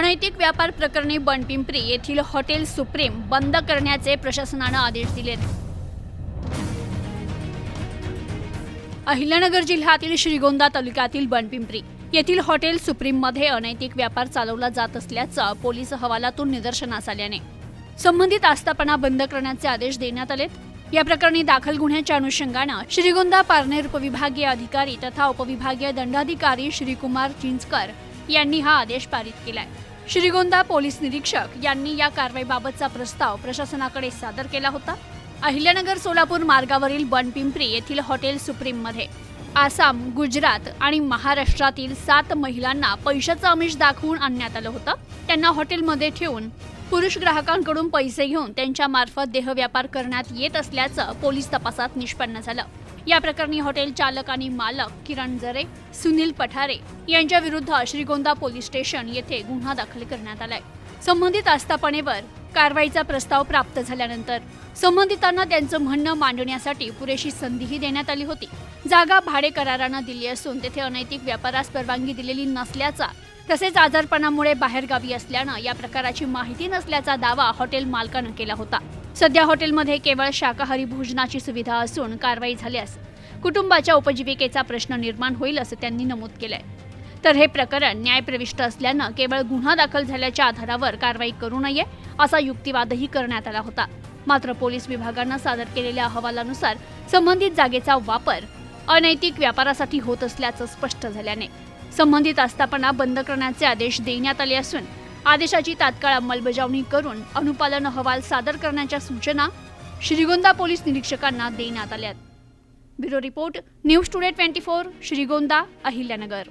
अनैतिक व्यापार प्रकरणी बनपिंपरी येथील हॉटेल सुप्रीम बंद करण्याचे प्रशासनाने आदेश दिलेत. अहिल्यानगर जिल्ह्यातील श्रीगोंदा तालुक्यातील बनपिंपरी येथील हॉटेल सुप्रीममध्ये अनैतिक व्यापार चालवला जात असल्याचं पोलीस अहवालातून निदर्शनास आल्याने संबंधित आस्थापना बंद करण्याचे आदेश देण्यात आलेत. या प्रकरणी दाखल गुन्ह्याच्या अनुषंगाने श्रीगोंदा पारनेर उपविभागीय अधिकारी तथा उपविभागीय दंडाधिकारी श्रीकुमार चिंचकर यांनी हा आदेश पारित केलाय. श्रीगोंदा पोलीस निरीक्षक यांनी या कारवाईबाबतचा प्रस्ताव प्रशासनाकडे सादर केला होता. अहिल्यानगर सोलापूर मार्गावरील बनपिंपरी येथील हॉटेल सुप्रीममध्ये आसाम, गुजरात आणि महाराष्ट्रातील 7 महिलांना पैशाचं आमिष दाखवून आणण्यात आलं होतं. त्यांना हॉटेलमध्ये ठेवून पुरुष ग्राहकांकडून पैसे घेऊन त्यांच्या मार्फत देहव्यापार करण्यात येत असल्याचं पोलीस तपासात निष्पन्न झालं. या प्रकरणी हॉटेल चालक आणि मालक किरण जरे, सुनील पठारे यांच्या विरुद्ध श्रीगोंदा पोलीस स्टेशन येथे गुन्हा दाखल करण्यात आलाय. संबंधित आस्थापनेवर कारवाईचा प्रस्ताव प्राप्त झाल्यानंतर संबंधितांना त्यांचं म्हणणं मांडण्यासाठी पुरेशी संधीही देण्यात आली होती. जागा भाडे करारानं दिली असून तेथे अनैतिक व्यापारास परवानगी दिलेली नसल्याचा तसेच आजारपणामुळे बाहेरगावी असल्यानं या प्रकाराची माहिती नसल्याचा दावा हॉटेल मालकानं केला होता. सध्या हॉटेलमध्ये केवळ शाकाहारी भोजनाची सुविधा असून कारवाई झाल्यास कुटुंबाच्या उपजीविकेचा प्रश्न निर्माण होईल असं त्यांनी नमूद केलंय. तर हे प्रकरण न्यायप्रविष्ट असल्यानं केवळ गुन्हा दाखल झाल्याच्या आधारावर कारवाई करू नये असा युक्तिवादही करण्यात आला होता. मात्र पोलीस विभागानं सादर केलेल्या अहवालानुसार संबंधित जागेचा वापर अनैतिक व्यापारासाठी होत असल्याचं स्पष्ट झाल्याने संबंधित आस्थापना बंद करण्याचे आदेश देण्यात आले असून आदेशाची तात्काळ अंमलबजावणी करून अनुपालन अहवाल सादर करण्याच्या सूचना श्रीगोंदा पोलीस निरीक्षकांना देण्यात आल्यात. Bureau report, news today 24, Shrigonda, Ahilyanagar.